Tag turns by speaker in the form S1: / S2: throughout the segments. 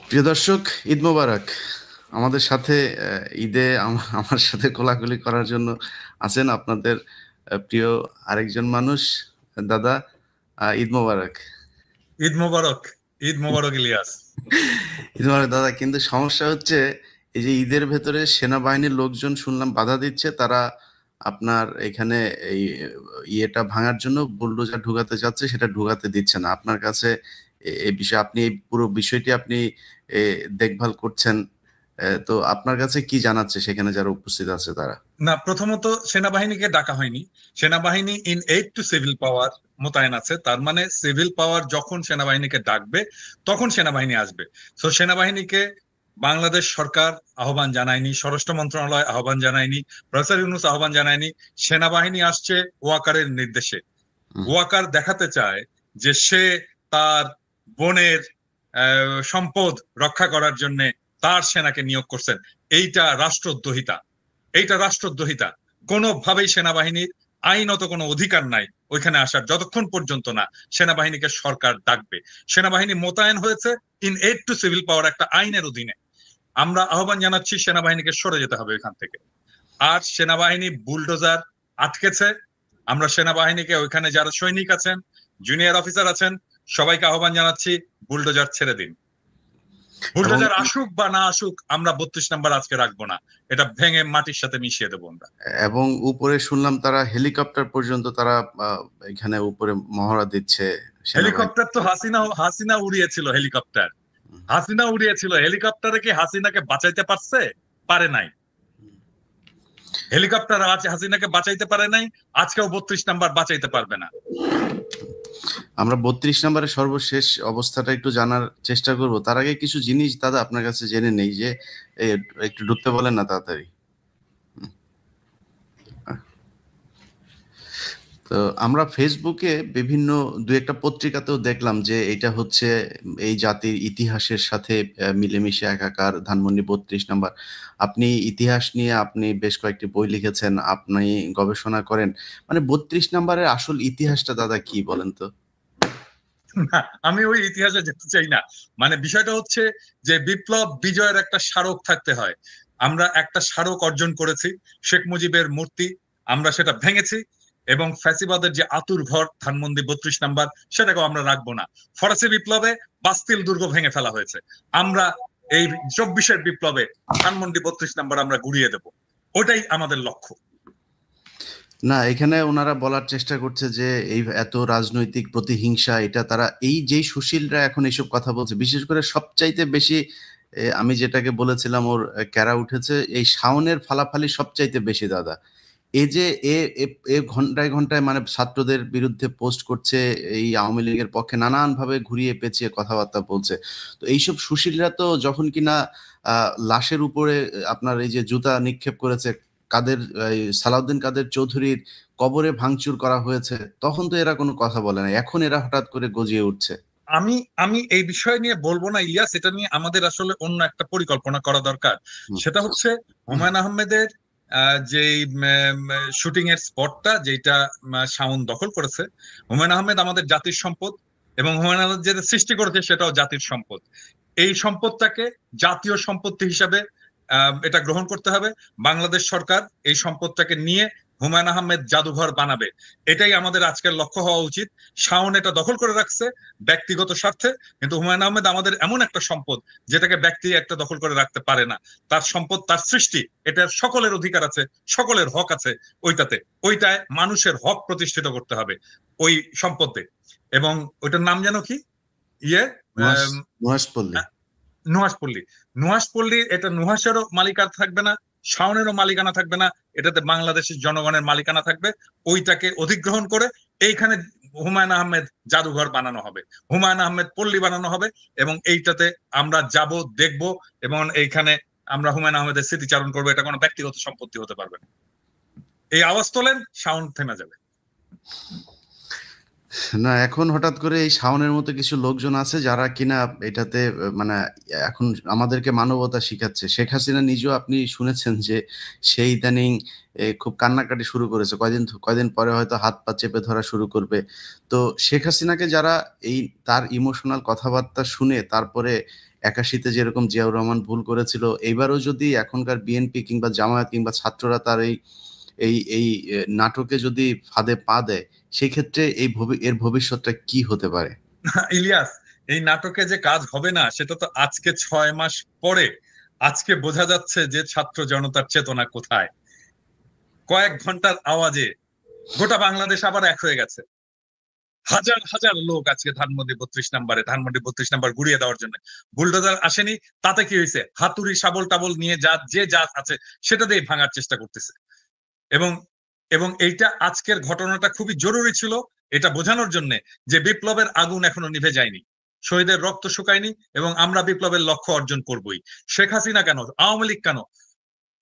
S1: প্রিয় দর্শক, ঈদ মোবারক। আমাদের সাথে ঈদে আমার সাথে কোলাকুলি করার জন্য আছেন আপনাদের প্রিয় আরেকজন মানুষ। দাদা, ঈদ মোবারক।
S2: ঈদ মোবারক। ঈদ মোবারক ইলিয়াস।
S1: ঈদ মোবারক দাদা। কিন্তু সমস্যা হচ্ছে, এই যে ঈদের ভেতরে সেনাবাহিনীর লোকজন শুনলাম বাধা দিচ্ছে, তারা আপনার এখানে এই ইয়েটা ভাঙার জন্য বুলডোজার ঢুকাতে যাচ্ছে, সেটা ঢুকাতে দিচ্ছে না। আপনার কাছে এই বিষয়ে আপনি এই পুরো বিষয়টি আপনি এ, দেখভাল করছেন। তো আপনার কাছে কি জানাচ্ছে সেখানে যারা উপস্থিত আছে তারা?
S2: না, প্রথমত সেনাবাহিনীকে ডাকা হয়নি। সেনাবাহিনী ইন এইড টু সিভিল পাওয়ার মোতায়েন আছে। তার মানে সিভিল পাওয়ার যখন সেনাবাহিনীকে ডাকবে তখন সেনাবাহিনী আসবে। তো সেনাবাহিনীকে বাংলাদেশ সরকার আহ্বান জানায়নি, স্বরাষ্ট্র মন্ত্রণালয় আহ্বান জানায়নি, প্রফেসর ইউনূস আহ্বান জানায়নি। সেনাবাহিনী আসছে ওয়াকারের নির্দেশে।
S1: হুম।
S2: ওয়াকার দেখাতে চায় যে সে তার বোনের সম্পদ রক্ষা করার জন্য তার সেনাকে নিয়োগ করছেন। এইটা রাষ্ট্রদ্রোহিতা। এইটা রাষ্ট্রদ্রোহিতা। কোনোভাবেই সেনাবাহিনীর আইনত কোনো অধিকার নাই ওইখানে আসার, যতক্ষণ পর্যন্ত না সেনাবাহিনীকে সরকার ডাকবে। সেনাবাহিনী মোতায়েন হয়েছে ইন এইড টু সিভিল পাওয়ার একটা আইনের অধীনে। আমরা আহ্বান জানাচ্ছি সেনাবাহিনীকে সরে যেতে হবে এখান থেকে। আর সেনাবাহিনী বুলডোজার আটকেছে। আমরা সেনাবাহিনীকে ওইখানে যারা সৈনিক আছেন, জুনিয়র অফিসার আছেন, সবাইকে আহ্বান জানাচ্ছি বুলডোজার ছেড়ে দিন।
S1: এবং
S2: বুলডোজার আসুক বা না আসুক, আমরা 32 নম্বর আজকে রাখবো না। এটা ভেঙে মাটির সাথে মিশিয়ে দেবো আমরা।
S1: এবং উপরে শুনলাম তারা হেলিকপ্টার পর্যন্ত তারা আহ, এখানে উপরে মহড়া দিচ্ছে সেনাবাহিনী।
S2: হেলিকপ্টার তো হাসিনা হাসিনা উড়িয়েছিল হেলিকপ্টার। হাসিনা উড়িয়েছিল হেলিকপ্টারে, কি হাসিনাকে বাঁচাইতে পারছে? পারে নাই। হেলিকপ্টার আছে হাসিনাকে বাঁচাইতে পারে নাই, আজকেও 32 নম্বর বাঁচাইতে পারবে না।
S1: আমরা 32 নম্বরের সর্বশেষ অবস্থাটা একটু জানার চেষ্টা করব। তার আগে কিছু জিনিস দাদা আপনার কাছে জেনে নেই যে এ, একটু ঢুকতে বলেন না তাড়াতাড়ি। তো আমরা ফেসবুকে বিভিন্ন দু একটা পত্রিকাতেও দেখলাম যে এটা হচ্ছে এই জাতির ইতিহাসের সাথে মিলেমিশে একাকার। ধানমন্ডি 32 নম্বর। আপনি ইতিহাস নিয়ে আপনি বেশ কয়েকটি বই লিখেছেন, আপনি গবেষণা করেন। মানে 32 নম্বরের আসল ইতিহাসটা দাদা কি বলেন তো?
S2: না, আমি ওই ইতিহাসে যেতে চাই না। মানে বিষয়টা হচ্ছে যে বিপ্লব বিজয়ের একটা স্মারক থাকতে হয়। আমরা একটা স্মারক অর্জন করেছি, শেখ মুজিবের মূর্তি। আমরা সেটা ভেঙেছি এবং ফ্যাসিবাদের যে আতুর ঘর ধানমন্ডি 32 নম্বর, সেটাকেও আমরা রাখবো না। ফরাসি বিপ্লবে বাস্তিল দুর্গ ভেঙে ফেলা হয়েছে। আমরা এই 24-এর বিপ্লবে ধানমন্ডি 32 নম্বর আমরা গুড়িয়ে দেব। ওটাই আমাদের লক্ষ্য।
S1: না, এখানে ওনারা বলার চেষ্টা করছে যে এই এত রাজনৈতিক প্রতিহিংসা, এটা তারা এই যে সুশীলরা এখন এইসব কথা বলছে, বিশেষ করে সবচাইতে বেশি আমি যেটাকে বলেছিলাম ওর ক্যারা উঠেছে, এই শাওনের ফালাফালি সবচাইতে বেশি দাদা। এই যে এ এ এ ঘন্টায় ঘন্টায় মানে ছাত্রদের বিরুদ্ধে পোস্ট করছে, এই আওয়ামী লীগের পক্ষে নানান ভাবে ঘুরিয়ে পেঁচিয়ে কথাবার্তা বলছে। তো এইসব সুশীলরা তো যখন কিনা লাশের উপরে আপনার এই যে জুতা নিক্ষেপ করেছে, কাদের এই সালাউদ্দিন কাদের চৌধুরীর কবরে ভাঙচুর করা হয়েছে, তখন তো এরা কোনো কথা বলে না, এখন এরা হঠাৎ করে গজিয়ে উঠছে।
S2: আমি আমি এই বিষয় নিয়ে বলবো না ইলিয়াস। এটা নিয়ে আমাদের আসলে অন্য একটা পরিকল্পনা করা দরকার।
S1: হুম।
S2: সেটা হচ্ছে হুমায়ুন আহমেদের যে শুটিং এর স্পটটা যেটা শাওন দখল করেছে। হুমায়ুন আহমেদ আমাদের জাতির সম্পদ, এবং হুমায়ুন আহমেদ যেটা সৃষ্টি করেছে সেটাও জাতির সম্পদ। এই সম্পদটাকে জাতীয় সম্পত্তি হিসাবে এটা গ্রহণ করতে হবে। বাংলাদেশ সরকার এই সম্পদটাকে নিয়ে হুমায়ুন আহমেদ জাদুঘর বানাবে। এটাই আমাদের আজকের লক্ষ্য হওয়া উচিত। শাওন এটা দখল করে রাখছে ব্যক্তিগত স্বার্থে, কিন্তু হুমায়ুন আহমেদ আমাদের এমন একটা সম্পদ যেটাকে ব্যক্তি একটা দখল করে রাখতে পারে না। তার সম্পদ, তার সৃষ্টি, এটার সকলের অধিকার আছে, সকলের হক আছে ওইটাতে। ওইটায় মানুষের হক প্রতিষ্ঠিত করতে হবে ওই সম্পদে। এবং ওইটার নাম যেন কি? ইয়ে
S1: নুহাশ,
S2: আহ
S1: নুহাশপল্লী।
S2: নুহাশপল্লী। নুহাশপল্লী, এটা নুহাশেরও মালিকানা থাকবে না, শাওনেরও মালিকানা থাকবে না। এটাতে বাংলাদেশের জনগণের মালিকানা থাকবে। ওইটাকে অধিগ্রহণ করে এইখানে হুমায়ুন আহমেদ জাদুঘর বানানো হবে, হুমায়ুন আহমেদ পল্লী বানানো হবে। এবং এইটাতে আমরা যাব, দেখব, এবং এইখানে আমরা হুমায়ুন আহমেদের স্মৃতিচারণ করবো। এটা কোনো ব্যক্তিগত সম্পত্তি হতে পারবে না। এই আওয়াজ তোলেন, সাউন্ড থেমে যাবে।
S1: না, এখন হঠাৎ করে এই শাওনের মতো কিছু লোকজন আছে যারা কিনা এটাতে মানে এখন আমাদেরকে মানবতা শিখাচ্ছে। শেখ হাসিনা নিজেও আপনি শুনেছেন যে সেই ইদানিং খুব কান্নাকাটি শুরু করেছে, কয়দিন পরে হয়তো হাত পা চেপে ধরা শুরু করবে। তো শেখ হাসিনাকে যারা এই তার ইমোশনাল কথাবার্তা শুনে তারপরে ৮১-তে যেরকম জিয়াউর রহমান ভুল করেছিল, এইবারও যদি এখনকার বিএনপি কিংবা জামায়াত কিংবা ছাত্ররা তার এই এই এই নাটকে যদি ফাঁদে পা দেয়, সেক্ষেত্রে এর ভবিষ্যৎটা কি হতে পারে?
S2: ইলিয়াস, এই নাটকে যে কাজ হবে না সেটা তো আজকে 6 মাস পরে আজকে বোঝা যাচ্ছে যে ছাত্র জনতার চেতনা কোথায়। কয়েক ঘন্টার আওয়াজে গোটা বাংলাদেশ আবার এক হয়ে গেছে। হাজার হাজার লোক আজকে ধানমন্ডি 32 নাম্বার গুড়িয়ে দেওয়ার জন্য। বুলডোজার আসেনি, তাতে কি হয়েছে? হাতুড়ি শাবল টাবল নিয়ে যা আছে সেটা দিয়ে ভাঙার চেষ্টা করতেছে। এবং এবং এইটা আজকের ঘটনাটা খুবই জরুরি ছিল এটা বোঝানোর জন্য যে বিপ্লবের আগুন এখনো নিভে যায়নি, শহীদের রক্ত শুকায়নি, এবং আমরা বিপ্লবের লক্ষ্য অর্জন করবই। শেখ হাসিনা কেন, আওয়ামী লীগ কেন,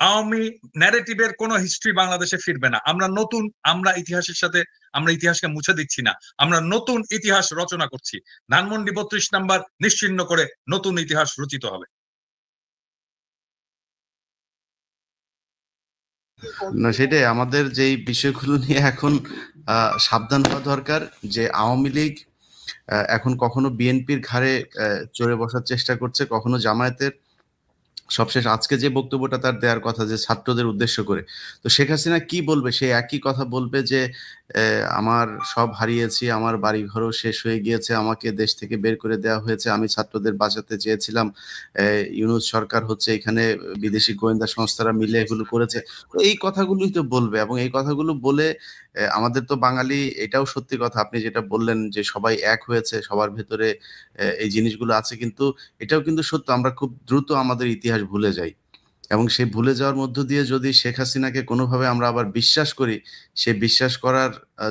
S2: আওয়ামী ন্যারেটিভের কোন হিস্ট্রি বাংলাদেশে ফিরবে না। আমরা ইতিহাসের সাথে আমরা ইতিহাসকে মুছে দিচ্ছি না, আমরা নতুন ইতিহাস রচনা করছি। ধানমন্ডি 32 নাম্বার নিশ্চিহ্ন করে নতুন ইতিহাস রচিত হবে।
S1: না, সেটাই আমাদের যেই বিষয়গুলো নিয়ে এখন সাবধান হওয়া দরকার, যে আওয়ামী লীগ এখন কখনো বিএনপির ঘাড়ে চড়ে বসার চেষ্টা করছে, কখনো জামায়াতের। সবশেষ আজকে যে বক্তব্যটা তার দেওয়ার কথা যে ছাত্রদের উদ্দেশ্য করে, তো শেখ হাসিনা কি বলবে? সে একই কথা বলবে যে আমার সব হারিয়েছি, আমার বাড়িঘরও শেষ হয়ে গিয়েছে, আমাকে দেশ থেকে বের করে দেওয়া হয়েছে, আমি ছাত্রদের বাঁচাতে চেয়েছিলাম, ইউনূস সরকার হচ্ছে এখানে বিদেশি গোয়েন্দা সংস্থারা মিলে এগুলো করেছে। তো এই কথাগুলোই তো বলবে, এবং এই কথাগুলো বলে আমাদের তো বাঙালি, এটাও সত্যি কথা আপনি যেটা বললেন যে সবাই এক হয়েছে, সবার ভেতরে এই জিনিসগুলো আছে, কিন্তু এটাও কিন্তু সত্য আমরা খুব দ্রুত আমাদের ইতিহাস ভুলে যাই। এবং সেই ভুলে যাওয়ার মধ্য দিয়ে যদি শেখ হাসিনাকে কোনোভাবে আমরা আবার বিশ্বাস করি, সে বিশ্বাস করার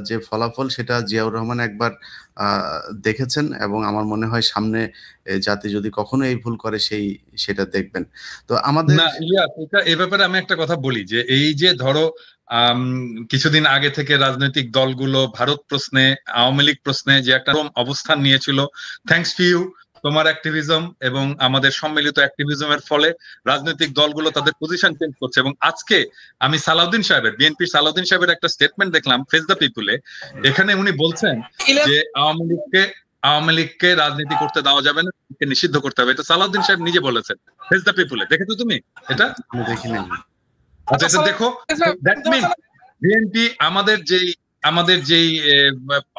S1: যে ফলাফল সেটা জিয়াউর রহমান একবার দেখেছেন, এবং আমার মনে হয় সামনে জাতি যদি কখনো এই ভুল করে সেটা দেখবেন। তো আমাদের
S2: না ইলিয়াস, এ ব্যাপারে আমি একটা কথা বলি যে এই যে ধরো আম, কিছুদিন আগে থেকে রাজনৈতিক দলগুলো ভারত প্রশ্নে, আওয়ামী লীগ প্রশ্নে যে একটা অবস্থান নিয়েছিল, থ্যাঙ্কস টু ইউ, তোমার অ্যাক্টিভিজম এবং আমাদের সম্মিলিত অ্যাক্টিভিজমের ফলে রাজনৈতিক দলগুলো তাদের পজিশন চেঞ্জ করছে। এবং আজকে আমি বিএনপির সালাউদ্দিন সাহেবের একটা স্টেটমেন্ট দেখলাম ফেস দ্য পিপুলে। এখানে উনি বলছেন যে আওয়ামী লীগকে রাজনীতি করতে দেওয়া যাবে না, নিষিদ্ধ করতে হবে। এটা সালাউদ্দিন সাহেব নিজে বলেছেন ফেস দ্য পিপুলে। দেখেছো তুমি এটা?
S1: আমি দেখি নাই।
S2: আচ্ছা, এটা দেখো। দ্যাট মিন বিএনপি আমাদের যেই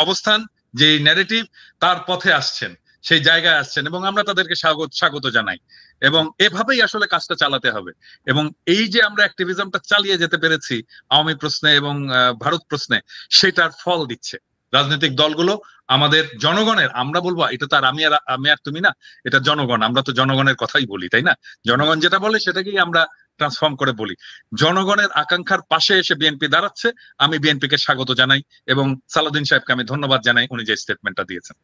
S2: অবস্থান, যেই ন্যারেটিভ, তার পথে আসছেন, সেই জায়গায় আসছেন, এবং আমরা তাদেরকে স্বাগত জানাই। এবং এভাবেই আসলে কাজটা চালাতে হবে। এবং এই যে আমরা অ্যাক্টিভিজমটা চালিয়ে যেতে পেরেছি আওয়ামী প্রশ্নে এবং ভারত প্রশ্নে, সেটার ফল দিচ্ছে রাজনৈতিক দলগুলো। আমাদের জনগণের, আমরা বলবো এটা তো আর আমি আর তুমি না, এটা জনগণ, আমরা তো জনগণের কথাই বলি, তাই না? জনগণ যেটা বলে সেটাকেই আমরা ট্রান্সফর্ম করে বলি। জনগণের আকাঙ্ক্ষার পাশে এসে বিএনপি দাঁড়াচ্ছে, আমি বিএনপিকে স্বাগত জানাই, এবং সালাউদ্দিন সাহেবকে আমি ধন্যবাদ জানাই উনি যে স্টেটমেন্টটা দিয়েছেন।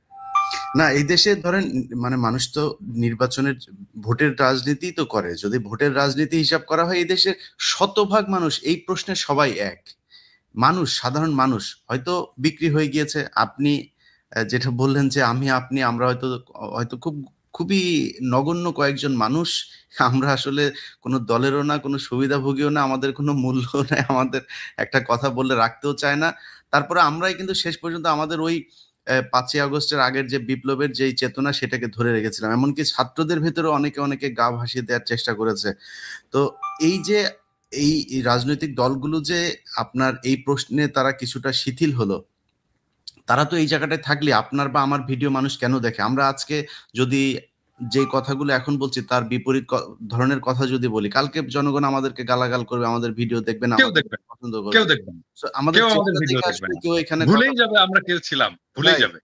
S1: না, এই দেশে ধরেন মানে মানুষ তো নির্বাচনের ভোটের রাজনীতি তো করে, যদি ভোটের রাজনীতি হিসাব করা হয় এই দেশের শতভাগ মানুষ এই প্রশ্নে সবাই এক। মানুষ, সাধারণ মানুষ হয়তো বিক্রি হয়ে গিয়েছে। আপনি যেটা বললেন যে আমরা হয়তো হয়তো খুবই নগণ্য কয়েকজন মানুষ, আমরা আসলে কোনো দলেরও না, কোনো সুবিধাভোগীও না, আমাদের কোনো মূল্য নেই, আমাদের একটা কথা বললে রাখতেও চায় না। তারপরে আমরাই কিন্তু শেষ পর্যন্ত আমাদের ওই 5ই আগস্টের আগের যে বিপ্লবের যেই চেতনা সেটাকে ধরে রেখেছিলাম, এমনকি ছাত্রদের ভেতরে অনেকে অনেকে গা ভাসিয়ে দেওয়ার চেষ্টা করেছে। তো এই যে এই রাজনৈতিক দলগুলো যে আপনার এই প্রশ্নে তারা কিছুটা শিথিল হলো, তারা তো এই জায়গাটায় থাকলে আপনার বা আমার ভিডিও মানুষ কেন দেখে? আমরা আজকে যদি যে কথাগুলো এখন বলছি তার বিপরীত ধরনের কথা যদি বলি, কালকে জনগণ আমাদেরকে গালাগাল করবে, আমাদের ভিডিও দেখবে না,
S2: কেউ
S1: আমাদের
S2: দেখবেন,
S1: পছন্দ
S2: কেউ
S1: করবে।
S2: দেখবেন,
S1: So, আমাদের
S2: কেউ আমাদের
S1: চেহারা
S2: ভিডিও
S1: দেখে
S2: দেখবেন
S1: আসলে
S2: না,
S1: কেউ এখানে কথা
S2: ভুলেই যাবে আমরা কেউ ছিলাম, ভুলেই যাবে।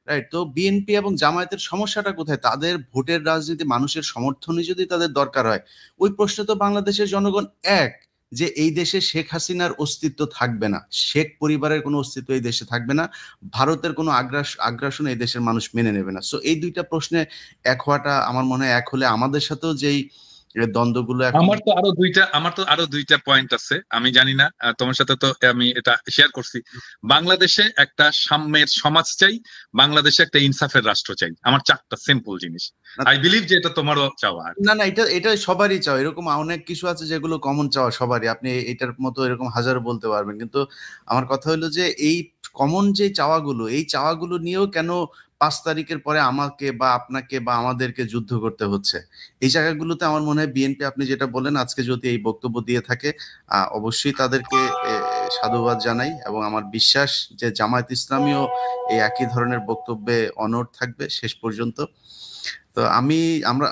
S1: রাইট। তো বিএনপি এবং জামায়াতের সমস্যাটা কোথায়? তাদের ভোটের রাজনীতি, মানুষের সমর্থনই যদি তাদের দরকার হয়, ওই প্রশ্নে তো বাংলাদেশের জনগণ এক, যে এই দেশে শেখ হাসিনার অস্তিত্ব থাকবে না, শেখ পরিবারের কোনো অস্তিত্ব এই দেশে থাকবে না, ভারতের কোনো আগ্রাসন এই দেশের মানুষ মেনে নেবে না। সো এই দুইটা প্রশ্নে এক হওয়াটা আমার মনে হয়, এক হলে আমাদের সাথেও যেই এই দ্বন্দ্বগুলো এখন।
S2: আমার তো আরো দুইটা পয়েন্ট আছে, আমি জানি না, তোমার সাথে তো আমি এটা শেয়ার করছি। বাংলাদেশে একটা সাম্যের সমাজ চাই, বাংলাদেশে একটা ইনসাফের রাষ্ট্র চাই, আমার 4টা সিম্পল জিনিস। আই বিলিভ যে এটা তোমারও চাওয়া।
S1: না না, এটা সবারই চাওয়া। এরকম অনেক কিছু আছে যেগুলো কমন চাওয়া সবারই, আপনি এটার মতো এরকম হাজার বলতে পারবেন। কিন্তু আমার কথা হলো যে এই কমন যে চাওয়াগুলো, এই চাওয়াগুলো নিয়েও কেন 5 তারিখের পরে আমাকে বা আপনাকে বা আমাদেরকে যুদ্ধ করতে হচ্ছে? এই জায়গাগুলোতে আমার মনে হয় বিএনপি, আপনি যেটা বলেন, আজকে যদি এই বক্তব্য দিয়ে থাকে, অবশ্যই তাদেরকে সাধুবাদ জানাই, এবং আমার বিশ্বাস যে জামায়াত ইসলামীও এই একই ধরনের বক্তব্যে অনড় থাকবে শেষ পর্যন্ত। তো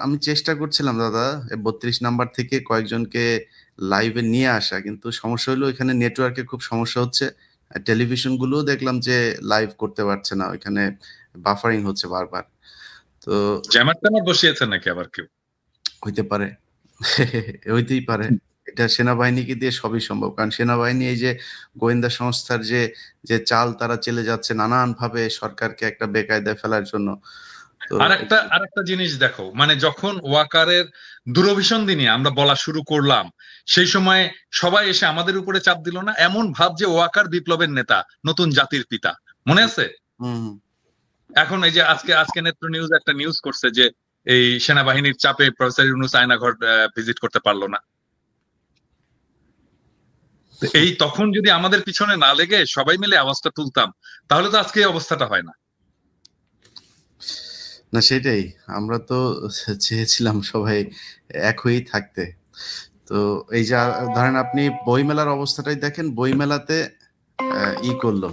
S1: আমি চেষ্টা করছিলাম দাদা 32 নাম্বার থেকে কয়েকজনকে লাইভে নিয়ে আসা, কিন্তু সমস্যা হলো এখানে নেটওয়ার্কের খুব সমস্যা হচ্ছে। টেলিভিশন গুলোও দেখলাম যে লাইভ করতে পারছে না, ওইখানে বাফারিং হচ্ছে বারবার। তো
S2: জ্যামার ট্যামার বসিয়েছে নাকি আবার কেউ?
S1: হইতে পারে, হইতেই পারে। এটা সেনাবাহিনীকে দিয়ে সবই সম্ভব, কারণ সেনাবাহিনী এই যে গোয়েন্দা সংস্থার যে যে চাল তারা চেলে যাচ্ছে নানান ভাবে সরকারকে একটা বেকায়দায় ফেলার জন্য। তো
S2: আরেকটা জিনিস দেখো, মানে যখন ওয়াকারের দূরভিসন্ধি নিয়ে আমরা বলা শুরু করলাম, সেই সময় সবাই এসে আমাদের উপরে চাপ দিল না? এমন ভাব যে ওয়াকার বিপ্লবের নেতা, নতুন জাতির পিতা, মনে আছে? এখন এই যে আজকে নেত্র নিউজ একটা নিউজ করছে যে এই সেনাবাহিনীর চাপে প্রফেসর ইউনূস আয়নাঘর ভিজিট করতে পারলো না। এই তখন যদি আমাদের পিছনে না লেগে সবাই মিলে আওয়াজটা তুলতাম, তাহলে তো আজকে এই অবস্থাটা হয় না।
S1: না সেটাই, আমরা তো চেয়েছিলাম সবাই এক হয়েই থাকতে। তো এই যে ধরেন আপনি বইমেলার অবস্থাটাই দেখেন, বইমেলাতে করলো।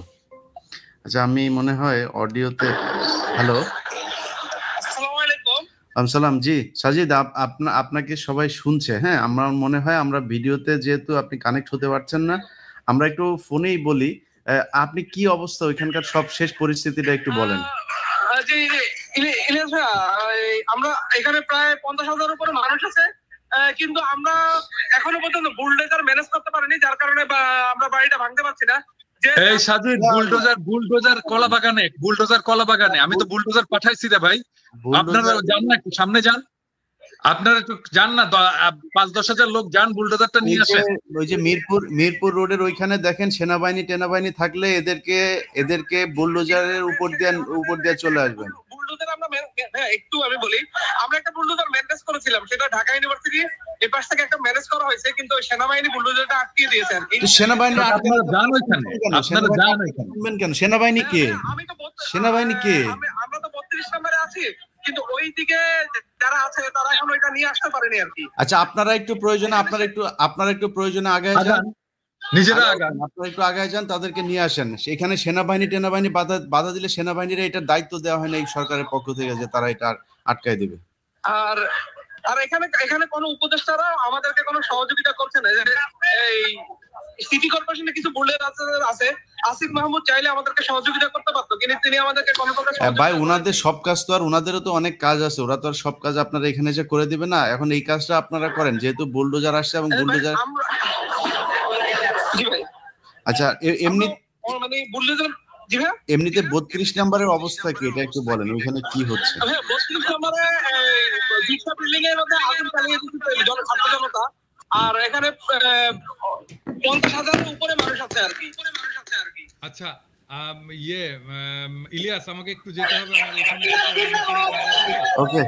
S1: আচ্ছা, আমি মনে হয় অডিওতে, হ্যালো, সালাম, জি সাজিদ, আপনাকে সবাই শুনছে। হ্যাঁ, আমার মনে হয় আমরা ভিডিওতে যেহেতু আপনি কানেক্ট হতে পারছেন না, আমরা একটু ফোনেই বলি। আপনি কি অবস্থা ওইখানকার সব শেষ পরিস্থিতিটা একটু বলেন।
S3: ইলিয়াস ভাইয়া, আমরা এখানে প্রায় 50,000 উপরে মানুষ আছে, কিন্তু আমরা এখনো পর্যন্ত বুলডোজার ম্যানেজ করতে পারিনি, যার কারণে আমরা বাড়িটা ভাঙতে পারছি না।
S2: এই সাজিদ, বুলডোজার কলা বাগানে আমি তো বুলডোজার পাঠাইছি রে ভাই। আপনারা যান না, একটু সামনে যান, আপনারা একটু যান না, 5-10 হাজার লোক যান, বুলডোজারটা নিয়ে আসেন।
S1: ওই যে মিরপুর রোডের ওইখানে দেখেন সেনাবাহিনী থাকলে এদেরকে বুলডোজারের উপর দিয়ে চলে আসবেন।
S3: একটু আমি বলি, আমরা একটা বুলডোজার ম্যানেজ করেছিলাম, সেটা ঢাকা ইউনিভার্সিটি এই পাশ থেকে একটা ম্যানেজ করা হয়েছে, কিন্তু সেনাবাহিনী বুলডোজারটা আটকিয়ে দিয়েছে আর কি।
S1: সেনাবাহিনী
S2: আপনারা যান ওইখানে, আপনারা যান
S1: ওইখানে কেন? সেনাবাহিনী কে?
S3: আমরা তো 32 নম্বরে আছি, কিন্তু ওই দিকে যারা আছে তারা এখন ওইটা নিয়ে আসতে পারেনি আর কি।
S1: আচ্ছা, আপনারা একটু প্রয়োজনে আগে যান,
S2: নিজেরা আগান,
S1: আপনারা একটু আগে যান, তাদেরকে নিয়ে আসেন। সেখানে সেনাবাহিনী বাধা দিলে সেনাবাহিনীর এটার দায়িত্ব দেওয়া হয় না এই সরকারের পক্ষ থেকে যে তারা এটা আটকায় দেবে।
S3: আর এখানে কোনো উপদেষ্টারা আমাদেরকে কোনো সহযোগিতা করছে না। এই সিটি কর্পোরেশনে কিছু বুলডোজার আছে, আসিফ মাহমুদ চাইলে আমাদেরকে সহযোগিতা করতে পারতো, কিন্তু তিনি আমাদেরকে কোনো প্রকার
S1: ভাই, ওনাদের সব কাজ তো আর, ওনাদেরও তো অনেক কাজ আছে, ওরা তো আর সব কাজ আপনারা এখানে যে করে দিবে না। এখন এই কাজটা আপনারা করেন, যেহেতু বুলডোজার আসছে এবং বুলডোজার। আচ্ছা, এমনিতে 32 নম্বরের অবস্থা কি, এটা একটু বলেন, ওইখানে কি হচ্ছে?
S3: 32 নম্বরে বিল্ডিং এর মধ্যে আগুন চালিয়ে দিচ্ছে জনতা, আর এখানে 50,000 উপরে মানুষ আছে আর কি।
S2: আচ্ছা, ইলিয়াস, আমাকে একটু যেতে হবে, আমার এখানে।
S1: ওকে।